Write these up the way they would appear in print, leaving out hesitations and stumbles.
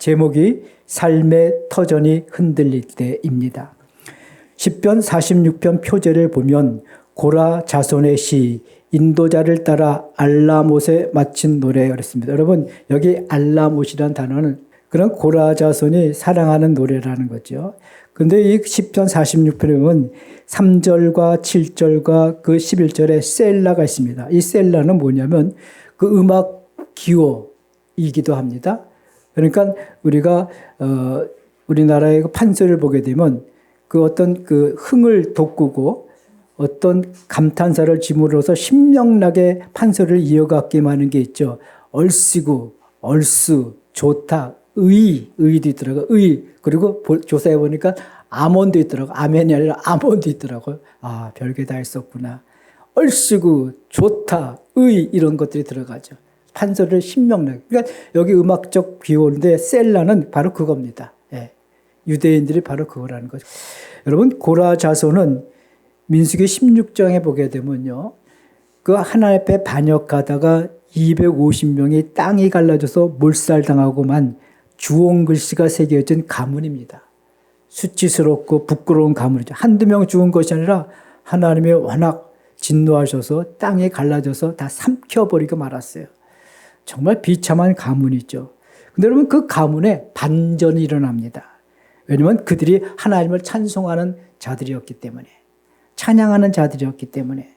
제목이 삶의 터전이 흔들릴 때입니다. 시편 46편 표제를 보면 고라 자손의 시, 인도자를 따라 알라못에 마친 노래 그랬습니다. 여러분 여기 알라못이라는 단어는 그런 고라 자손이 사랑하는 노래라는 거죠. 근데 이 시편 46편에 보면 3절과 7절과 그 11절에 셀라가 있습니다. 이 셀라는 뭐냐면 그 음악 기호이기도 합니다. 그러니까 우리가 우리나라의 판서를 보게 되면 그 어떤 그 흥을 돋구고 어떤 감탄사를 짐으로써 신명나게 판서를 이어갔기만 하는 게 있죠. 얼씨구, 얼쑤, 좋다, 의도 있더라고요. 그리고 조사해 보니까 아몬도 있더라고요. 아멘이 아니라 아몬도 있더라고요. 아, 별게 다 있었구나. 얼씨구, 좋다, 이런 것들이 들어가죠. 판서를 신명나게. 그러니까 여기 음악적 기호인데 셀라는 바로 그겁니다. 예. 유대인들이 바로 그거라는 거죠. 여러분 고라 자손은 민수기 16장에 보게 되면요. 그 하나님 앞에 반역하다가 250명이 땅이 갈라져서 몰살당하고만 주홍 글씨가 새겨진 가문입니다. 수치스럽고 부끄러운 가문이죠. 한두 명 죽은 것이 아니라 하나님이 워낙 진노하셔서 땅이 갈라져서 다 삼켜버리고 말았어요. 정말 비참한 가문이죠. 근데 여러분 그 가문에 반전이 일어납니다. 왜냐하면 그들이 하나님을 찬송하는 자들이었기 때문에, 찬양하는 자들이었기 때문에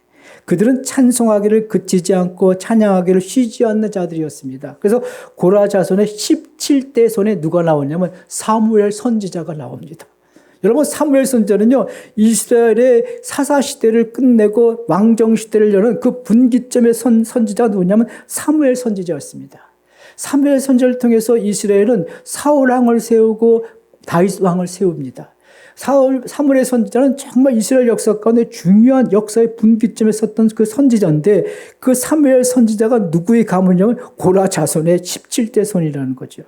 그들은 찬송하기를 그치지 않고 찬양하기를 쉬지 않는 자들이었습니다. 그래서 고라 자손의 17대 손에 누가 나오냐면 사무엘 선지자가 나옵니다. 여러분 사무엘 선지자는요 이스라엘의 사사시대를 끝내고 왕정시대를 여는 그 분기점의 선지자가 누구냐면 사무엘 선지자였습니다. 사무엘 선지자를 통해서 이스라엘은 사울 왕을 세우고 다윗 왕을 세웁니다. 사무엘 선지자는 정말 이스라엘 역사 가운데 중요한 역사의 분기점에 섰던 그 선지자인데 그 사무엘 선지자가 누구의 가문이냐면 고라 자손의 17대 손이라는 거죠.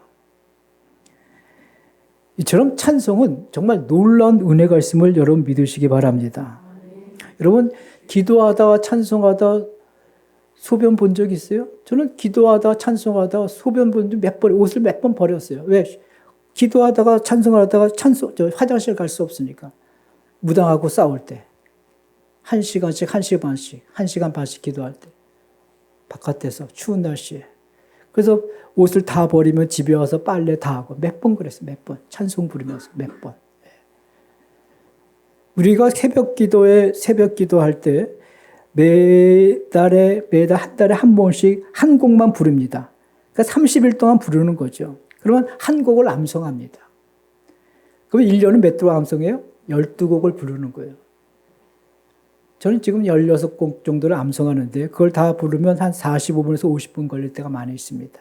이처럼 찬송은 정말 놀라운 은혜가 있음을 여러분 믿으시기 바랍니다. 여러분 기도하다가 찬송하다 소변 본 적 있어요? 저는 기도하다가 찬송하다가 소변 본 적 몇 번, 옷을 몇 번 버렸어요. 왜? 기도하다가 찬송하다가 화장실 갈 수 없으니까. 무당하고 싸울 때. 1시간씩, 1시간 반씩, 1시간 반씩 기도할 때. 바깥에서 추운 날씨에. 그래서 옷을 다 버리면 집에 와서 빨래 다 하고 몇 번 그랬어요. 몇 번. 찬송 부르면서 몇 번. 우리가 새벽 기도할 때 매달 한 달에 한 번씩 한 곡만 부릅니다. 그러니까 30일 동안 부르는 거죠. 그러면 한 곡을 암송합니다. 그럼 1년은 몇 곡 암송해요? 12곡을 부르는 거예요. 저는 지금 16곡 정도를 암송하는데 그걸 다 부르면 한 45분에서 50분 걸릴 때가 많이 있습니다.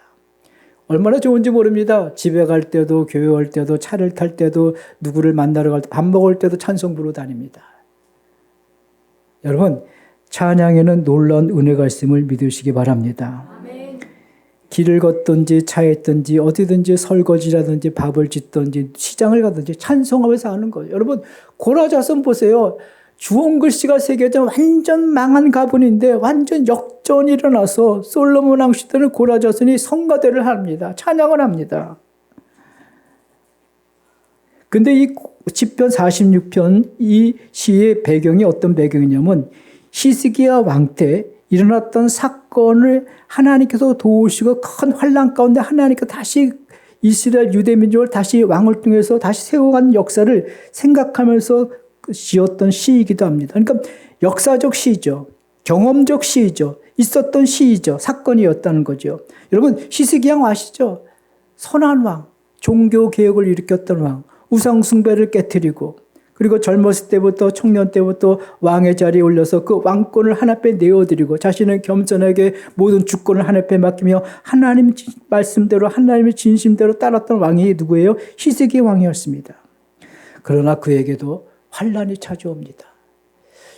얼마나 좋은지 모릅니다. 집에 갈 때도 교회 올 때도 차를 탈 때도 누구를 만나러 갈 때 밥 먹을 때도 찬송 부르고 다닙니다. 여러분 찬양에는 놀라운 은혜가 있음을 믿으시기 바랍니다. 길을 걷든지 차에 있든지 어디든지 설거지라든지 밥을 짓든지 시장을 가든지 찬송하면서 하는 거예요. 여러분 고라 자손 보세요. 주홍 글씨가 새겨진 완전 망한 가문인데 완전 역전이 일어나서 솔로몬 왕 시대는 고라 자손이 성가대를 합니다. 찬양을 합니다. 근데 이 시편 46편 이 시의 배경이 어떤 배경이냐면 히스기야 왕 때 일어났던 사건을 하나님께서 도우시고 큰 환난 가운데 하나님께서 다시 이스라엘 유대 민족을 다시 왕을 통해서 다시 세워간 역사를 생각하면서 지었던 시이기도 합니다. 그러니까 역사적 시죠. 경험적 시죠. 있었던 시죠. 사건이었다는 거죠. 여러분 히스기야 왕 아시죠? 선한 왕, 종교 개혁을 일으켰던 왕, 우상 숭배를 깨뜨리고 그리고 젊었을 때부터 청년 때부터 왕의 자리에 올려서 그 왕권을 하나님 앞에 내어드리고 자신은 겸손하게 모든 주권을 하나님 앞에 맡기며 하나님 말씀대로 하나님의 진심대로 따랐던 왕이 누구예요? 히스기야 왕이었습니다. 그러나 그에게도 환난이 찾아옵니다.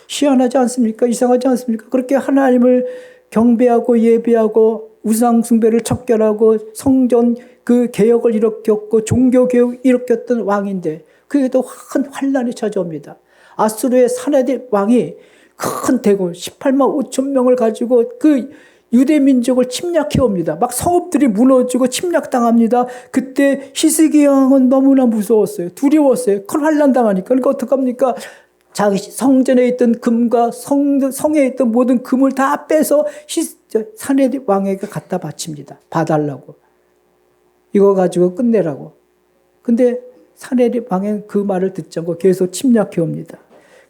희한하지 않습니까? 이상하지 않습니까? 그렇게 하나님을 경배하고 예배하고 우상 숭배를 척결하고 성전 그 개혁을 일으켰고 종교 개혁을 일으켰던 왕인데 그에도 큰 환난이 찾아옵니다. 아수르의 사네립 왕이 큰 대군 18만 5천 명을 가지고 그 유대 민족을 침략해 옵니다. 막 성읍들이 무너지고 침략당합니다. 그때 히스기야 왕은 너무나 무서웠어요. 두려웠어요. 큰 환난 당하니까. 그러니까 어떡합니까? 자기 성전에 있던 금과 성에 있던 모든 금을 다 빼서 사내립 왕에게 갖다 바칩니다. 봐달라고. 이거 가지고 끝내라고. 근데 사내립 왕은 그 말을 듣지 않고 계속 침략해 옵니다.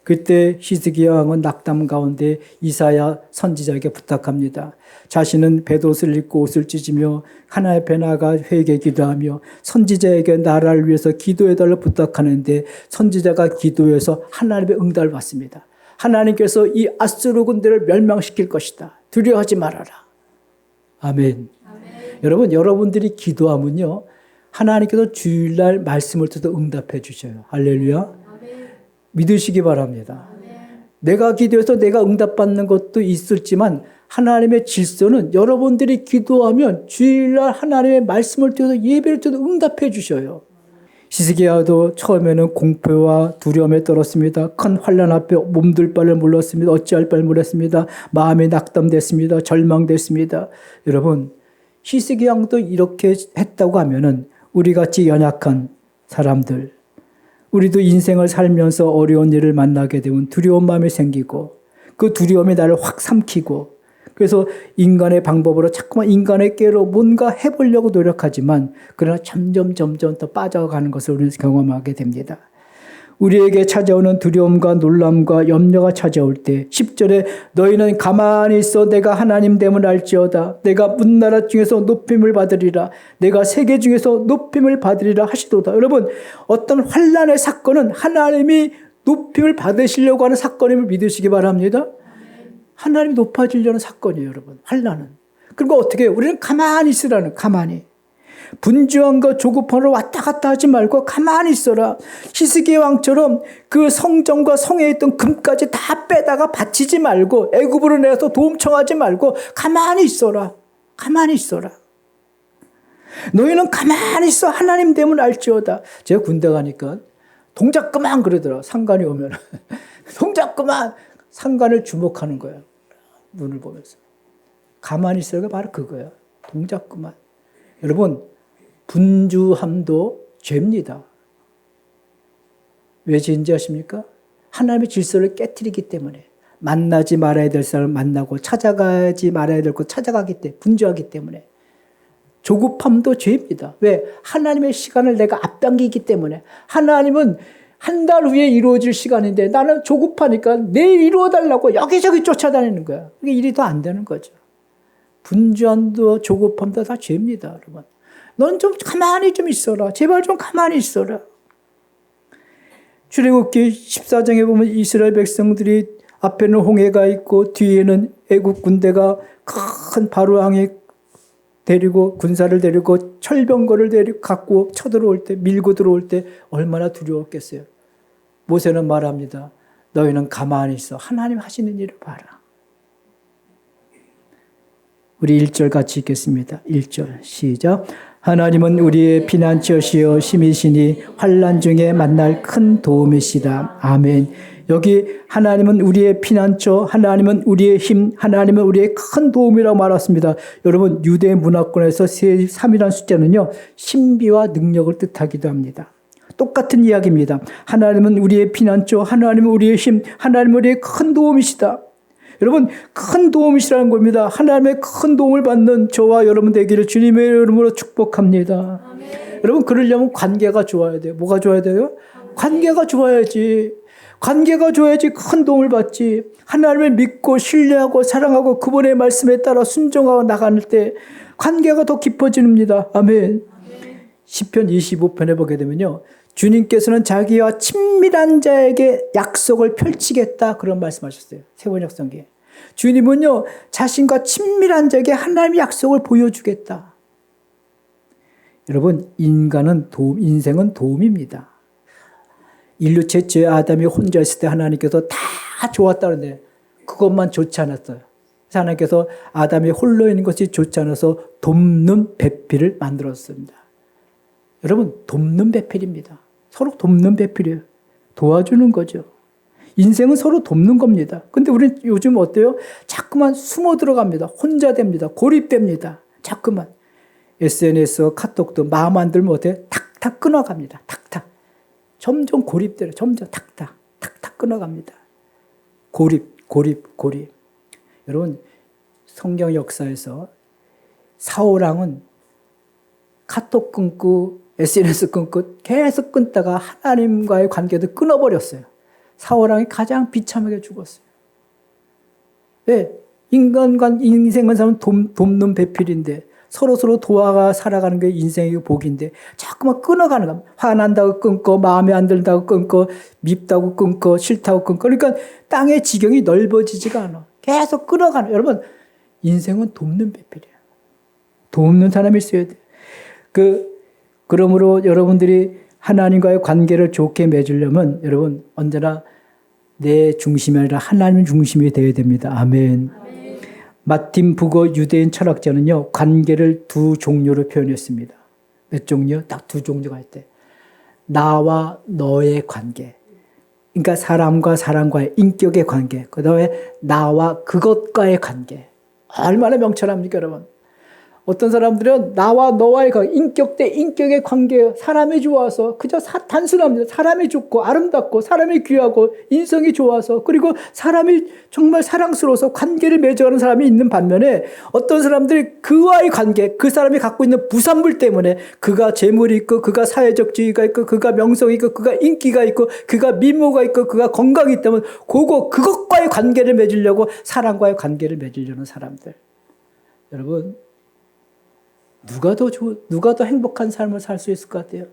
그때 히스기야 왕은 낙담 가운데 이사야 선지자에게 부탁합니다. 자신은 벳옷을 입고 옷을 찢으며 하나님 앞에 나아가 회개 기도하며 선지자에게 나라를 위해서 기도해달라고 부탁하는데 선지자가 기도해서 하나님의 응답을 받습니다. 하나님께서 이 아수르 군대를 멸망시킬 것이다. 두려워하지 말아라. 아멘. 아멘. 여러분들이 기도하면요, 하나님께서 주일날 말씀을 듣고 응답해 주셔요. 할렐루야. 아멘. 믿으시기 바랍니다. 아멘. 내가 기도해서 내가 응답받는 것도 있을지만 하나님의 질서는 여러분들이 기도하면 주일날 하나님의 말씀을 통해서 예배를 통해서 응답해 주셔요. 히스기야도 처음에는 공포와 두려움에 떨었습니다. 큰 환난 앞에 몸둘 바를 몰랐습니다. 어찌할 바를 몰랐습니다. 마음이 낙담됐습니다. 절망됐습니다. 여러분, 히스기야 왕도 이렇게 했다고 하면은 우리 같이 연약한 사람들, 우리도 인생을 살면서 어려운 일을 만나게 되면 두려운 마음이 생기고 그 두려움이 나를 확 삼키고 그래서 인간의 방법으로 자꾸만 인간의 깨로 뭔가 해보려고 노력하지만 그러나 점점 더 빠져가는 것을 우리는 경험하게 됩니다. 우리에게 찾아오는 두려움과 놀람과 염려가 찾아올 때 10절에 너희는 가만히 있어 내가 하나님 됨을 알지어다. 내가 문나라 중에서 높임을 받으리라. 내가 세계 중에서 높임을 받으리라 하시도다. 여러분, 어떤 환난의 사건은 하나님이 높임을 받으시려고 하는 사건임을 믿으시기 바랍니다. 하나님이 높아지려는 사건이에요, 여러분. 환난은. 그리고 어떻게 해요? 우리는 가만히 있으라는, 가만히. 분주함과 조급함으로 왔다 갔다 하지 말고 가만히 있어라. 히스기야 왕처럼 그 성전과 성에 있던 금까지 다 빼다가 바치지 말고 애굽으로 내서 도움 청하지 말고 가만히 있어라. 가만히 있어라. 너희는 가만히 있어 하나님 됨을 알지어다. 제가 군대 가니까 동작 그만 그러더라. 상관이 오면. 동작 그만. 상관을 주목하는 거예요. 눈을 보면서. 가만히 있어가 바로 그거예요. 동작 그만. 여러분, 분주함도 죄입니다. 왜 죄인지 아십니까? 하나님의 질서를 깨트리기 때문에. 만나지 말아야 될 사람을 만나고 찾아가지 말아야 될 곳 찾아가기 때문에. 분주하기 때문에. 조급함도 죄입니다. 왜? 하나님의 시간을 내가 앞당기기 때문에. 하나님은 한 달 후에 이루어질 시간인데 나는 조급하니까 내일 이루어달라고 여기저기 쫓아다니는 거야. 그게 일이 더 안 되는 거죠. 분주함도 조급함도 다 죄입니다, 여러분. 넌 좀 가만히 좀 있어라. 제발 좀 가만히 있어라. 출애굽기 14장에 보면 이스라엘 백성들이 앞에는 홍해가 있고 뒤에는 애국 군대가 큰 바로 왕이 데리고 군사를 데리고 철병거를 데리고 갖고 쳐들어올 때 밀고 들어올 때 얼마나 두려웠겠어요. 모세는 말합니다. 너희는 가만히 있어. 하나님 하시는 일을 봐라. 우리 1절 같이 읽겠습니다. 1절 시작. 하나님은 우리의 피난처시여 힘이시니 환난 중에 만날 큰 도움이시다. 아멘. 여기 하나님은 우리의 피난처, 하나님은 우리의 힘, 하나님은 우리의 큰 도움이라고 말했습니다. 여러분, 유대 문화권에서 3이라는 숫자는요, 신비와 능력을 뜻하기도 합니다. 똑같은 이야기입니다. 하나님은 우리의 피난처, 하나님은 우리의 힘, 하나님은 우리의 큰 도움이시다. 여러분, 큰 도움이시라는 겁니다. 하나님의 큰 도움을 받는 저와 여러분 되기를 주님의 이름으로 축복합니다. 아멘. 여러분, 그러려면 관계가 좋아야 돼요. 뭐가 좋아야 돼요? 관계가 좋아야지. 관계가 좋아야지 큰 도움을 받지. 하나님을 믿고 신뢰하고 사랑하고 그분의 말씀에 따라 순종하고 나가는 때 관계가 더 깊어집니다. 아멘. 시편 25편에 보게 되면요. 주님께서는 자기와 친밀한 자에게 약속을 펼치겠다. 그런 말씀하셨어요. 세번역 성경에. 주님은요. 자신과 친밀한 자에게 하나님의 약속을 보여주겠다. 여러분, 인생은 도움입니다. 인류 최초의 아담이 혼자 있을 때 하나님께서 다 좋았다는데 그것만 좋지 않았어요. 그래서 하나님께서 아담이 홀로 있는 것이 좋지 않아서 돕는 배필을 만들었습니다. 여러분, 돕는 배필입니다. 서로 돕는 배필이에요. 도와주는 거죠. 인생은 서로 돕는 겁니다. 근데 우리는 요즘 어때요? 자꾸만 숨어 들어갑니다. 혼자 됩니다. 고립됩니다. 자꾸만. SNS, 카톡도 마음 안 들면 어때요? 탁탁 끊어갑니다. 탁탁. 점점 고립돼요. 점점 탁탁. 탁탁 끊어갑니다. 고립. 여러분, 성경 역사에서 사울왕은 카톡 끊고 SNS 끊고 계속 끊다가 하나님과의 관계도 끊어버렸어요. 사울왕이 가장 비참하게 죽었어요. 왜? 인생은 사람은 돕는 배필인데 서로 도와가 살아가는 게 인생의 복인데 자꾸만 끊어가는 겁니다. 화난다고 끊고 마음에 안 든다고 끊고 밉다고 끊고 싫다고 끊고 그러니까 땅의 지경이 넓어지지가 않아. 계속 끊어가는. 여러분 인생은 돕는 배필이에요. 돕는 사람이 있어야 돼요. 그러므로 여러분들이 하나님과의 관계를 좋게 맺으려면 여러분 언제나 내 중심이 아니라 하나님 중심이 되어야 됩니다. 아멘. 마틴 부거 유대인 철학자는요, 관계를 두 종류로 표현했습니다. 몇 종류? 딱 두 종류가 있대. 나와 너의 관계. 그러니까 사람과 사람과의 인격의 관계. 그 다음에 나와 그것과의 관계. 얼마나 명철합니까, 여러분? 어떤 사람들은 나와 너와의 관계, 인격 대 인격의 관계예요. 사람이 좋아서 그저 단순합니다. 사람이 좋고 아름답고 사람이 귀하고 인성이 좋아서 그리고 사람이 정말 사랑스러워서 관계를 맺어가는 사람이 있는 반면에 어떤 사람들이 그와의 관계, 그 사람이 갖고 있는 부산물 때문에 그가 재물이 있고 그가 사회적 지위가 있고 그가 명성이 있고 그가 인기가 있고 그가 미모가 있고 그가 건강이 있다면 그것과의 관계를 맺으려고 사람과의 관계를 맺으려는 사람들. 여러분 누가 더 행복한 삶을 살 수 있을 것 같아요?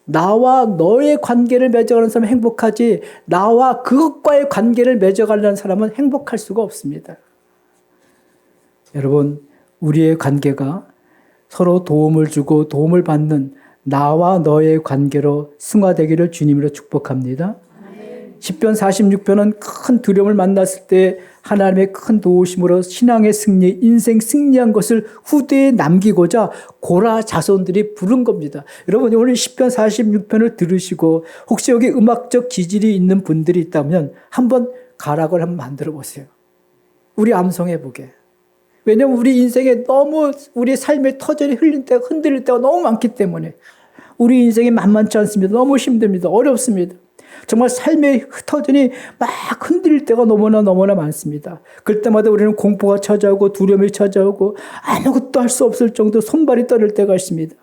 나와 너의 관계를 맺어가는 사람은 행복하지 나와 그것과의 관계를 맺어가려는 사람은 행복할 수가 없습니다. 여러분 우리의 관계가 서로 도움을 주고 도움을 받는 나와 너의 관계로 승화되기를 주님으로 축복합니다. 시편 46편은 큰 두려움을 만났을 때 하나님의 큰 도우심으로 신앙의 승리, 인생 승리한 것을 후대에 남기고자 고라 자손들이 부른 겁니다. 여러분 오늘 시편 46편을 들으시고 혹시 여기 음악적 기질이 있는 분들이 있다면 한번 가락을 한번 만들어 보세요. 우리 암송해 보게. 왜냐하면 우리 인생에 너무 우리 삶의 터전이 흔들릴 때가 너무 많기 때문에 우리 인생이 만만치 않습니다. 너무 힘듭니다. 어렵습니다. 정말 삶의 터전이 막 흔들릴 때가 너무나 많습니다. 그럴 때마다 우리는 공포가 찾아오고 두려움이 찾아오고 아무것도 할 수 없을 정도 손발이 떨릴 때가 있습니다.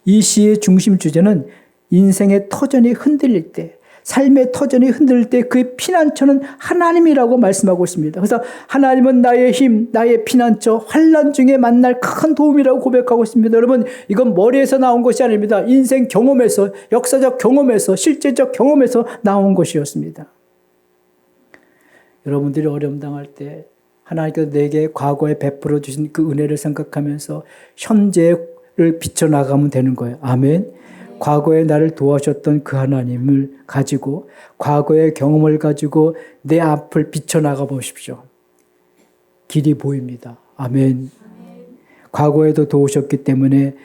이 시의 중심 주제는 인생의 터전이 흔들릴 때, 삶의 터전이 흔들릴 때 그의 피난처는 하나님이라고 말씀하고 있습니다. 그래서 하나님은 나의 힘, 나의 피난처, 환난 중에 만날 큰 도움이라고 고백하고 있습니다. 여러분 이건 머리에서 나온 것이 아닙니다. 인생 경험에서, 역사적 경험에서, 실제적 경험에서 나온 것이었습니다. 여러분들이 어려움 당할 때 하나님께서 내게 과거에 베풀어 주신 그 은혜를 생각하면서 현재를 비춰나가면 되는 거예요. 아멘. 과거에 나를 도와주셨던 그 하나님을 가지고 과거의 경험을 가지고 내 앞을 비춰나가 보십시오. 길이 보입니다. 아멘. 과거에도 도우셨기 때문에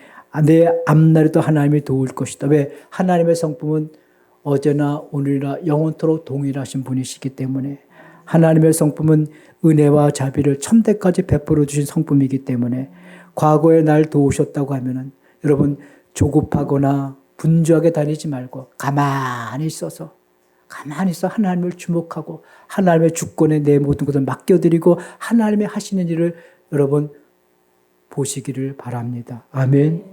내 앞날에도 하나님이 도울 것이다. 왜? 하나님의 성품은 어제나 오늘이나 영원토록 동일하신 분이시기 때문에 하나님의 성품은 은혜와 자비를 천대까지 베풀어 주신 성품이기 때문에 과거에 날 도우셨다고 하면은 여러분 조급하거나 분주하게 다니지 말고 가만히 있어서 하나님을 주목하고 하나님의 주권에 내 모든 것을 맡겨드리고 하나님의 하시는 일을 여러분 보시기를 바랍니다. 아멘.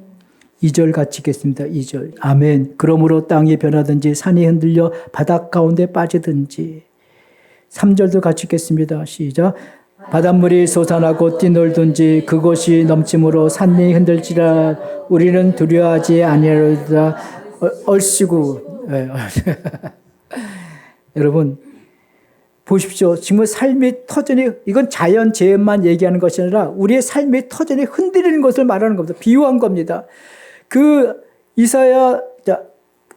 2절 같이 읽겠습니다. 2절. 아멘. 그러므로 땅이 변하든지 산이 흔들려 바닷 가운데 빠지든지. 3절도 같이 읽겠습니다. 시작. 바닷물이 솟아나고 뛰놀든지 그곳이 넘침으로 산이 흔들지라 우리는 두려워하지 아니하리로다. 얼씨구. 여러분 보십시오. 지금 삶의 터전이 이건 자연 재해만 얘기하는 것이 아니라 우리의 삶의 터전이 흔들리는 것을 말하는 겁니다. 비유한 겁니다. 그 이사야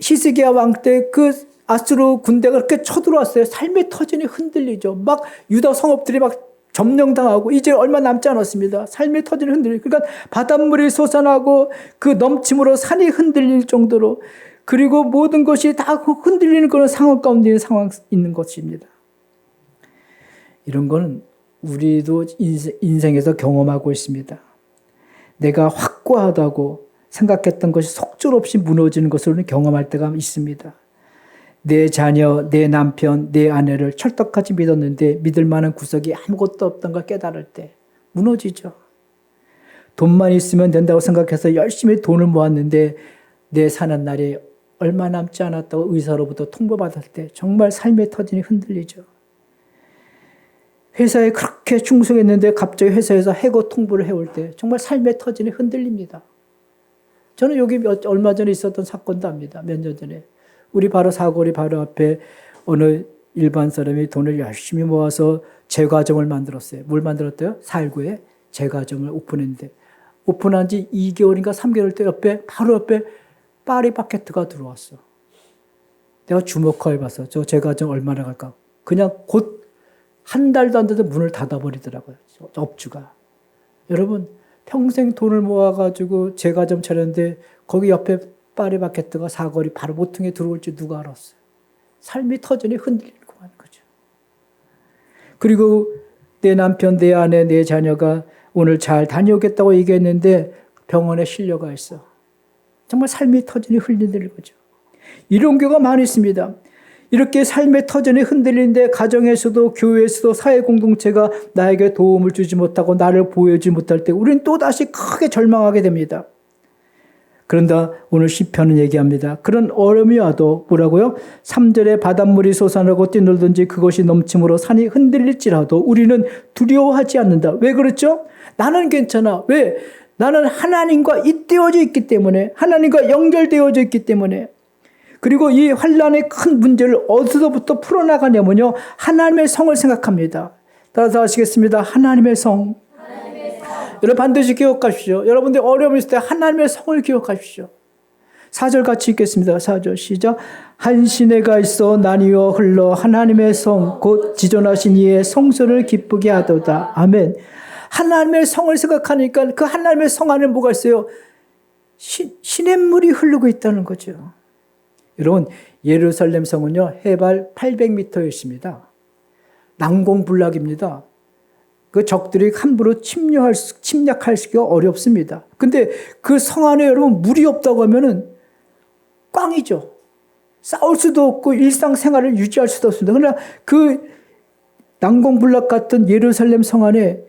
히스기야 왕 때 그 아수르 군대가 그렇게 쳐들어왔어요. 삶의 터전이 흔들리죠. 막 유다 성읍들이 막 점령당하고 이제 얼마 남지 않았습니다. 삶의 터전이 흔들리고 그러니까 바닷물이 솟아나고 그 넘침으로 산이 흔들릴 정도로 그리고 모든 것이 다 흔들리는 그런 상황 가운데 있는 것입니다. 이런 거는 우리도 인생에서 경험하고 있습니다. 내가 확고하다고 생각했던 것이 속절없이 무너지는 것을 경험할 때가 있습니다. 내 자녀, 내 남편, 내 아내를 철떡같이 믿었는데 믿을 만한 구석이 아무것도 없던 걸 깨달을 때 무너지죠. 돈만 있으면 된다고 생각해서 열심히 돈을 모았는데 내 사는 날이 얼마 남지 않았다고 의사로부터 통보받을 때 정말 삶의 터전이 흔들리죠. 회사에 그렇게 충성했는데 갑자기 회사에서 해고 통보를 해올 때 정말 삶의 터전이 흔들립니다. 저는 여기 얼마 전에 있었던 사건도 압니다. 몇 년 전에. 우리 바로 사거리 바로 앞에 어느 일반 사람이 돈을 열심히 모아서 제과점을 만들었어요. 뭘 만들었대요? 살구에 제과점을 오픈했는데 오픈한 지 2개월인가 3개월 때 바로 옆에 파리바게뜨가 들어왔어. 내가 주목하게 봤어. 저 제과점 얼마나 갈까? 그냥 곧 한 달도 안 돼도 문을 닫아버리더라고요. 업주가. 여러분 평생 돈을 모아가지고 제과점 차렸는데 거기 옆에 파리바게뜨가 사거리 바로 모퉁이에 들어올지 누가 알았어요. 삶이 터전이 흔들리고 하는 거죠. 그리고 내 남편, 내 아내, 내 자녀가 오늘 잘 다녀오겠다고 얘기했는데 병원에 실려가 있어. 정말 삶의 터전이 흔들리는 거죠. 이런 경우가 많이 있습니다. 이렇게 삶의 터전이 흔들리는데 가정에서도 교회에서도 사회 공동체가 나에게 도움을 주지 못하고 나를 보여주지 못할 때 우리는 또다시 크게 절망하게 됩니다. 그런다 오늘 시편은 얘기합니다. 그런 어려움이 와도 뭐라고요? 3절에 바닷물이 솟아나고 뛰놀든지 그것이 넘침으로 산이 흔들릴지라도 우리는 두려워하지 않는다. 왜 그렇죠? 나는 괜찮아. 왜? 나는 하나님과 잇대어져 있기 때문에, 하나님과 연결되어져 있기 때문에. 그리고 이 환란의 큰 문제를 어디서부터 풀어나가냐면요, 하나님의 성을 생각합니다. 따라서 아시겠습니다. 하나님의 성. 여러분 반드시 기억하십시오. 여러분들 어려움이 있을 때 하나님의 성을 기억하십시오. 4절 같이 읽겠습니다. 4절 시작. 한 시내가 있어 나뉘어 흘러 하나님의 성 곧 지존하신 이의 성소를 기쁘게 하도다. 아멘. 하나님의 성을 생각하니까 그 하나님의 성 안에 뭐가 있어요? 시냇물이 흐르고 있다는 거죠. 여러분 예루살렘 성은요 해발 800m에 있습니다. 난공불락입니다. 그 적들이 함부로 침략할 수가 어렵습니다. 근데 그 성 안에 여러분 물이 없다고 하면은 꽝이죠. 싸울 수도 없고 일상생활을 유지할 수도 없습니다. 그러나 그 난공불락 같은 예루살렘 성 안에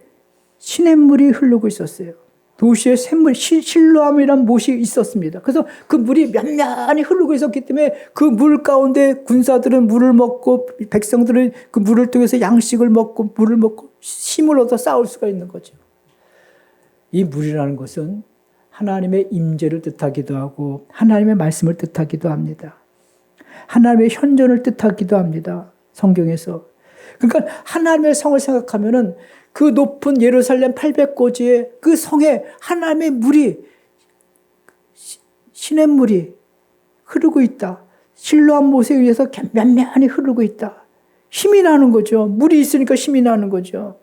시냇물이 흐르고 있었어요. 도시에 샘물, 실로암이라는 못이 있었습니다. 그래서 그 물이 면면히 흐르고 있었기 때문에 그 물 가운데 군사들은 물을 먹고 백성들은 그 물을 통해서 양식을 먹고 물을 먹고 힘을 얻어 싸울 수가 있는 거죠. 이 물이라는 것은 하나님의 임재를 뜻하기도 하고 하나님의 말씀을 뜻하기도 합니다. 하나님의 현존을 뜻하기도 합니다. 성경에서. 그러니까 하나님의 성을 생각하면은 그 높은 예루살렘 800고지의 그 성에 하나님의 물이 시냇물이 흐르고 있다. 실로암 못에 의해서 면면히 흐르고 있다. 힘이 나는 거죠. 물이 있으니까 힘이 나는 거죠.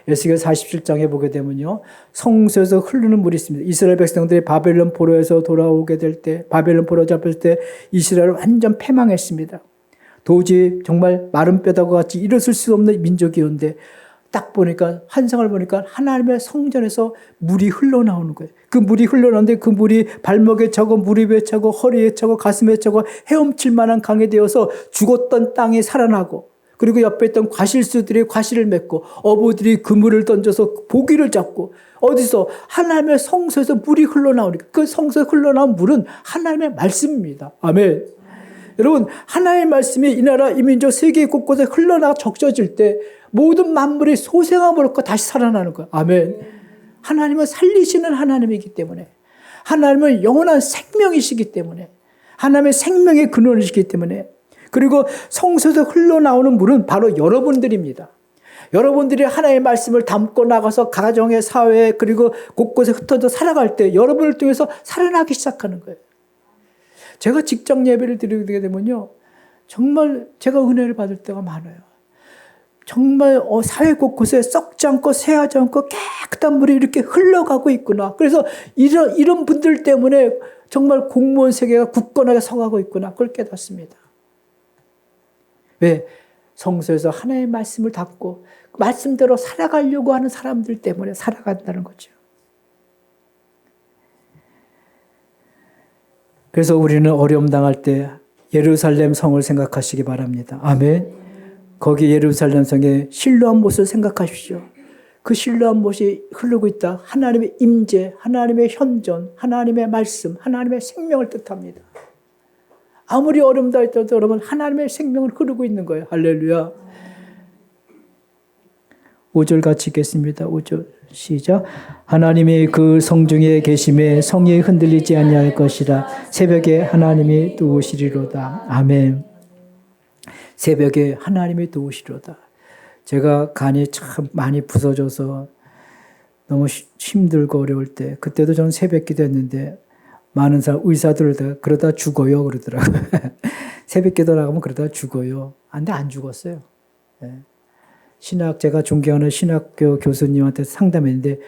에스겔 47장에 보게 되면요. 성소에서 흐르는 물이 있습니다. 이스라엘 백성들이 바벨론 포로에서 돌아오게 될 때, 바벨론 포로 잡혔을 때 이스라엘을 완전 패망했습니다. 도저히 정말 마른 뼈다고 같이 일어설 수 없는 민족이었는데 딱 보니까 환상을 보니까 하나님의 성전에서 물이 흘러나오는 거예요. 그 물이 흘러나오는데 그 물이 발목에 차고 무릎에 차고 허리에 차고 가슴에 차고 헤엄칠 만한 강이 되어서 죽었던 땅이 살아나고 그리고 옆에 있던 과실수들이 과실을 맺고 어부들이 그물을 던져서 고기를 잡고 어디서 하나님의 성소에서 물이 흘러나오니까 그 성소에 흘러나온 물은 하나님의 말씀입니다. 아멘. 여러분 하나님의 말씀이 이 나라 이 민족 세계 곳곳에 흘러나가 적셔질 때 모든 만물이 소생함을 얻고 다시 살아나는 거예요. 아멘. 하나님은 살리시는 하나님이기 때문에 하나님은 영원한 생명이시기 때문에 하나님의 생명의 근원이시기 때문에 그리고 성소에서 흘러나오는 물은 바로 여러분들입니다. 여러분들이 하나님의 말씀을 담고 나가서 가정의 사회에 그리고 곳곳에 흩어져 살아갈 때 여러분을 통해서 살아나기 시작하는 거예요. 제가 직장 예배를 드리게 되면요. 정말 제가 은혜를 받을 때가 많아요. 정말 사회 곳곳에 썩지 않고 새하지 않고 깨끗한 물이 이렇게 흘러가고 있구나. 그래서 이런 분들 때문에 정말 공무원 세계가 굳건하게 서가고 있구나. 그걸 깨닫습니다. 왜? 성서에서 하나님의 말씀을 닫고 말씀대로 살아가려고 하는 사람들 때문에 살아간다는 거죠. 그래서 우리는 어려움 당할 때 예루살렘 성을 생각하시기 바랍니다. 아멘. 거기 예루살렘 성에 실로암 못을 생각하십시오. 그 실로암 못이 흐르고 있다. 하나님의 임재, 하나님의 현존, 하나님의 말씀, 하나님의 생명을 뜻합니다. 아무리 어려움 당할 때도 여러분 하나님의 생명을 흐르고 있는 거예요. 할렐루야. 5절 같이 읽겠습니다. 5절 시작. 하나님이 그 성중에 계심에 성이 흔들리지 아니할 것이라. 새벽에 하나님이 도우시리로다. 아멘. 새벽에 하나님이 도우시리로다. 제가 간이 참 많이 부서져서 너무 힘들고 어려울 때 그때도 저는 새벽 기도했는데 많은 사람 의사들 그러다 죽어요 그러더라고요. 새벽 기도 나가면 그러다 죽어요. 근데 안 죽었어요. 네. 제가 존경하는 신학교 교수님한테 상담했는데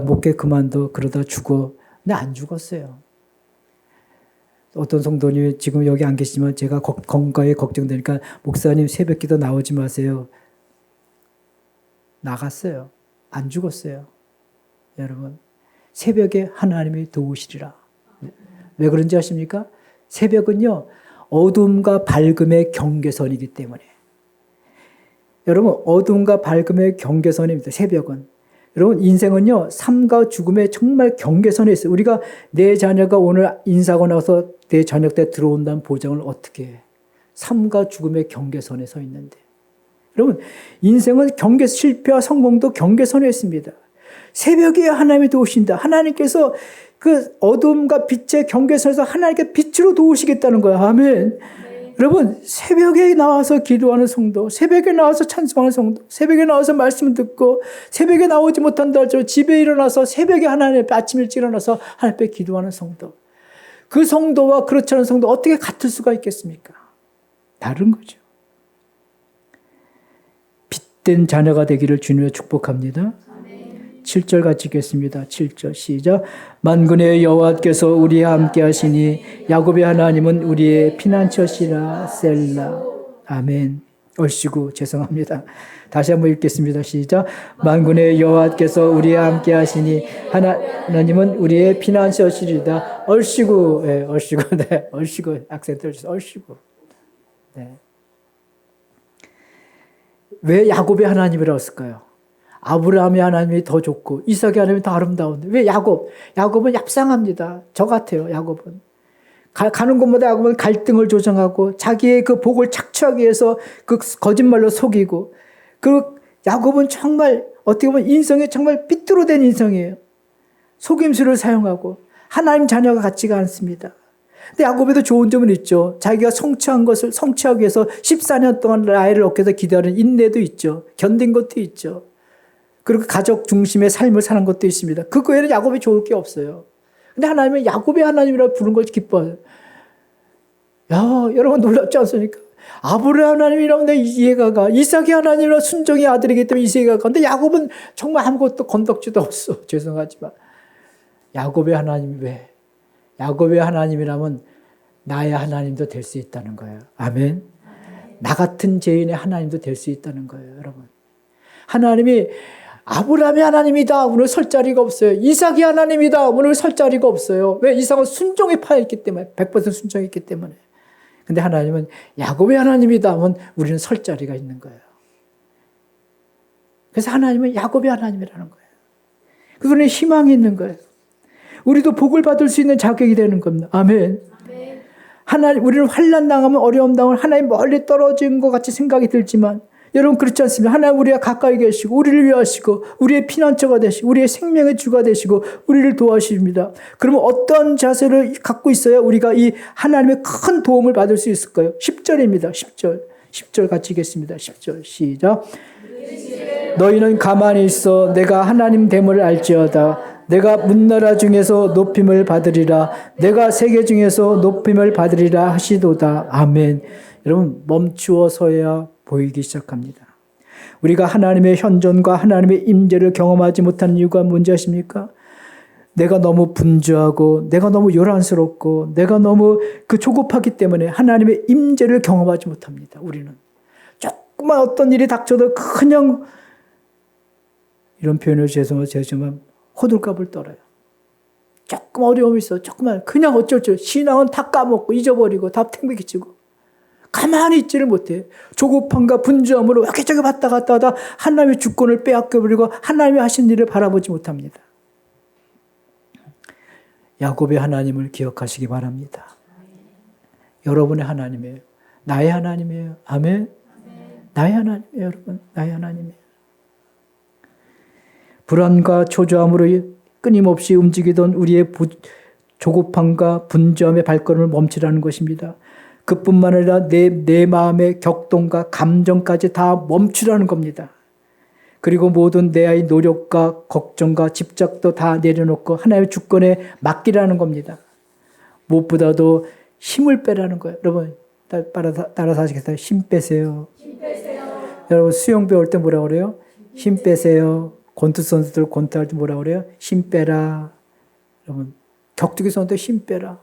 목회 그만둬 그러다 죽어. 근데 안 죽었어요. 어떤 성도님이 지금 여기 안 계시지만 제가 건강에 걱정되니까 목사님 새벽 기도 나오지 마세요. 나갔어요. 안 죽었어요. 여러분 새벽에 하나님이 도우시리라. 왜 그런지 아십니까? 새벽은요 어둠과 밝음의 경계선이기 때문에. 여러분 어둠과 밝음의 경계선입니다. 새벽은. 여러분 인생은요 삶과 죽음의 정말 경계선에 있어요. 우리가 내 자녀가 오늘 인사하고 나서 내 저녁 때 들어온다는 보장을 어떻게 해. 삶과 죽음의 경계선에 서 있는데. 여러분 인생은 실패와 성공도 경계선에 있습니다. 새벽에 하나님이 도우신다. 하나님께서 그 어둠과 빛의 경계선에서 하나님께 빛으로 도우시겠다는 거야. 아멘. 여러분 새벽에 나와서 기도하는 성도, 새벽에 나와서 찬송하는 성도, 새벽에 나와서 말씀을 듣고 새벽에 나오지 못한다 할지라도 집에 일어나서 새벽에 하나님 앞에 아침 일찍 일어나서 하나님 앞에 기도하는 성도. 그 성도와 그렇지 않은 성도 어떻게 같을 수가 있겠습니까? 다른 거죠. 빛된 자녀가 되기를 주님으로 축복합니다. 7절 같이 읽겠습니다. 7절 시작. 만군의 여호와께서 우리와 함께 하시니 야곱의 하나님은 우리의 피난처시라. 셀라. 아멘. 얼씨구 죄송합니다. 다시 한번 읽겠습니다. 시작. 만군의 여호와께서 우리와 함께 하시니 하나님은 우리의 피난처시리다. 얼씨구. 네, 얼씨구. 네, 얼씨구. 악센트를 주세요. 얼씨구. 네. 왜 야곱의 하나님이라고 했을까요? 아브라함의 하나님이 더 좋고 이삭의 하나님이 더 아름다운데 왜 야곱은 얍상합니다. 저 같아요. 야곱은 가는 곳마다 야곱은 갈등을 조장하고 자기의 그 복을 착취하기 위해서 그 거짓말로 속이고 그 야곱은 정말 어떻게 보면 인성이 정말 삐뚤어된 인성이에요. 속임수를 사용하고 하나님 자녀가 같지가 않습니다. 근데 야곱에도 좋은 점은 있죠. 자기가 성취한 것을 성취하기 위해서 14년 동안 라헬을 얻기 위해서 기도하는 인내도 있죠. 견딘 것도 있죠. 그리고 가족 중심의 삶을 사는 것도 있습니다. 그 외에는 야곱이 좋을 게 없어요. 근데 하나님은 야곱의 하나님이라고 부르는 걸 기뻐해요. 야, 여러분 놀랍지 않습니까? 아브라함 하나님이라면 내 이해가 가. 이삭의 하나님이라면 순종의 아들이기 때문에 이해가 가. 근데 야곱은 정말 아무것도 건덕지도 없어. 죄송하지만. 야곱의 하나님이 왜? 야곱의 하나님이라면 나의 하나님도 될 수 있다는 거예요. 아멘. 나 같은 죄인의 하나님도 될 수 있다는 거예요. 여러분. 하나님이 아브라함의 하나님이다. 오늘 설 자리가 없어요. 이삭의 하나님이다. 오늘 설 자리가 없어요. 왜? 이삭은 순종에 파였기 때문에. 100% 순종했기 때문에. 근데 하나님은 야곱의 하나님이다 하면 우리는 설 자리가 있는 거예요. 그래서 하나님은 야곱의 하나님이라는 거예요. 그래서 우리는 희망이 있는 거예요. 우리도 복을 받을 수 있는 자격이 되는 겁니다. 아멘. 하나님, 우리는 환난 당하면 어려움 당하면 하나님 멀리 떨어진 것 같이 생각이 들지만 여러분 그렇지 않습니다. 하나님 우리가 가까이 계시고 우리를 위하시고 우리의 피난처가 되시고 우리의 생명의 주가 되시고 우리를 도와주십니다. 그러면 어떤 자세를 갖고 있어야 우리가 이 하나님의 큰 도움을 받을 수 있을까요? 10절입니다. 10절 같이 읽겠습니다. 10절 시작. 너희는 가만히 있어 내가 하나님 됨을 알지어다. 내가 문나라 중에서 높임을 받으리라. 내가 세계 중에서 높임을 받으리라 하시도다. 아멘. 여러분 멈추어서야 보이기 시작합니다. 우리가 하나님의 현존과 하나님의 임재를 경험하지 못하는 이유가 뭔지 아십니까? 내가 너무 분주하고 내가 너무 요란스럽고 내가 너무 조급하기 때문에 하나님의 임재를 경험하지 못합니다. 우리는 조금만 어떤 일이 닥쳐도 그냥, 이런 표현을 죄송하지만 호들갑을 떨어요. 조금 어려움이 있어. 조금만 그냥 어쩔 줄, 신앙은 다 까먹고 잊어버리고 다 탱백해치고 가만히 있지를 못해. 조급함과 분주함으로 여기저기 왔다 갔다 하다 하나님의 주권을 빼앗겨버리고 하나님이 하신 일을 바라보지 못합니다. 야곱의 하나님을 기억하시기 바랍니다. 여러분의 하나님이에요. 나의 하나님이에요. 아멘. 나의 하나님이에요, 여러분. 나의 하나님이에요. 불안과 초조함으로 끊임없이 움직이던 우리의 조급함과 분주함의 발걸음을 멈추라는 것입니다. 그뿐만 아니라 내 마음의 격동과 감정까지 다 멈추라는 겁니다. 그리고 모든 내 아이 노력과 걱정과 집착도 다 내려놓고 하나님의 주권에 맡기라는 겁니다. 무엇보다도 힘을 빼라는 거예요. 여러분 따라서 하시겠어요? 힘 빼세요. 힘 빼세요. 여러분 수영 배울 때 뭐라 그래요? 힘 빼세요. 권투 선수들 권투할 때 뭐라 그래요? 힘 빼라. 여러분 격투기 선수들 힘 빼라.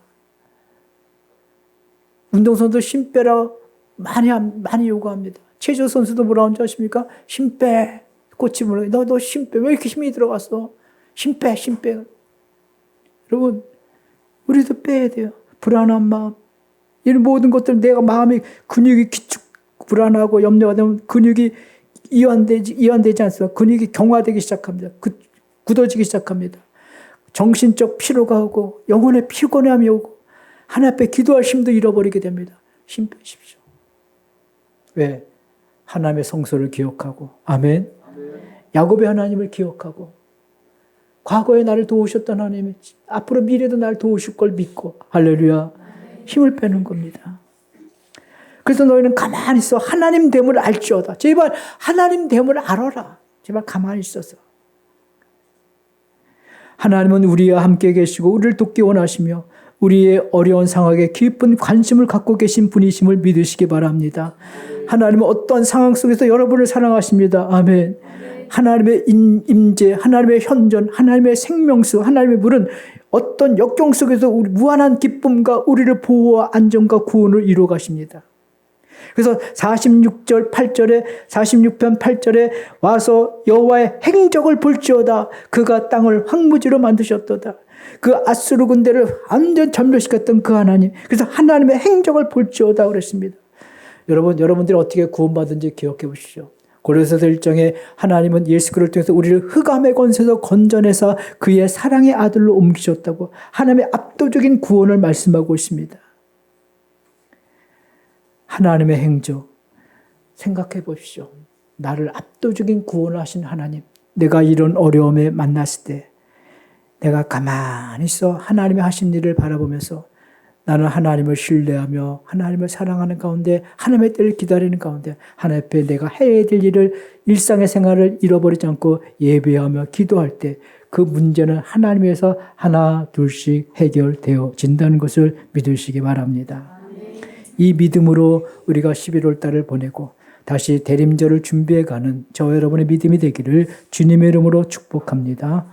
운동선수도 힘 빼라 많이 요구합니다. 체조 선수도 뭐라 하는지 아십니까? 힘 빼. 코치 물어 너 힘 빼. 왜 이렇게 힘이 들어갔어? 힘 빼. 여러분 우리도 빼야 돼요. 불안한 마음. 이런 모든 것들 내가 마음이 근육이 기축 불안하고 염려가 되면 근육이 이완되지 않습니까? 근육이 경화되기 시작합니다. 굳어지기 시작합니다. 정신적 피로가 오고 영혼의 피곤함이 오고 하나님 앞에 기도할 힘도 잃어버리게 됩니다. 힘 빼십시오. 왜? 하나님의 성소를 기억하고 아멘. 야곱의 하나님을 기억하고 과거에 나를 도우셨던 하나님이 앞으로 미래도 나를 도우실 걸 믿고 할렐루야. 힘을 빼는 겁니다. 그래서 너희는 가만히 있어. 하나님 됨을 알지어다. 제발 하나님 됨을 알아라. 제발 가만히 있어서. 하나님은 우리와 함께 계시고 우리를 돕기 원하시며 우리의 어려운 상황에 깊은 관심을 갖고 계신 분이심을 믿으시기 바랍니다. 하나님은 어떤 상황 속에서 여러분을 사랑하십니다. 아멘. 하나님의 임재, 하나님의 현존, 하나님의 생명수, 하나님의 물은 어떤 역경 속에서 우리 무한한 기쁨과 우리를 보호와 안정과 구원을 이루어 가십니다. 그래서 46편 8절에 와서 여호와의 행적을 볼지어다. 그가 땅을 황무지로 만드셨도다. 그 아수르 군대를 완전 전멸시켰던 그 하나님. 그래서 하나님의 행적을 볼지어다 그랬습니다. 여러분들이 어떻게 구원받은지 기억해 보시죠. 고린도서 1장에 하나님은 예수 그리스도를 통해서 우리를 흑암의 권세에서 건져내사 그의 사랑의 아들로 옮기셨다고 하나님의 압도적인 구원을 말씀하고 있습니다. 하나님의 행적 생각해 보십시오. 나를 압도적인 구원을 하신 하나님. 내가 이런 어려움에 만났을 때 내가 가만히 있어 하나님의 하신 일을 바라보면서 나는 하나님을 신뢰하며 하나님을 사랑하는 가운데 하나님의 때를 기다리는 가운데 하나님 앞에 내가 해야 될 일을 일상의 생활을 잃어버리지 않고 예배하며 기도할 때 그 문제는 하나님에서 하나 둘씩 해결되어진다는 것을 믿으시기 바랍니다. 이 믿음으로 우리가 11월 달을 보내고 다시 대림절을 준비해가는 저와 여러분의 믿음이 되기를 주님의 이름으로 축복합니다.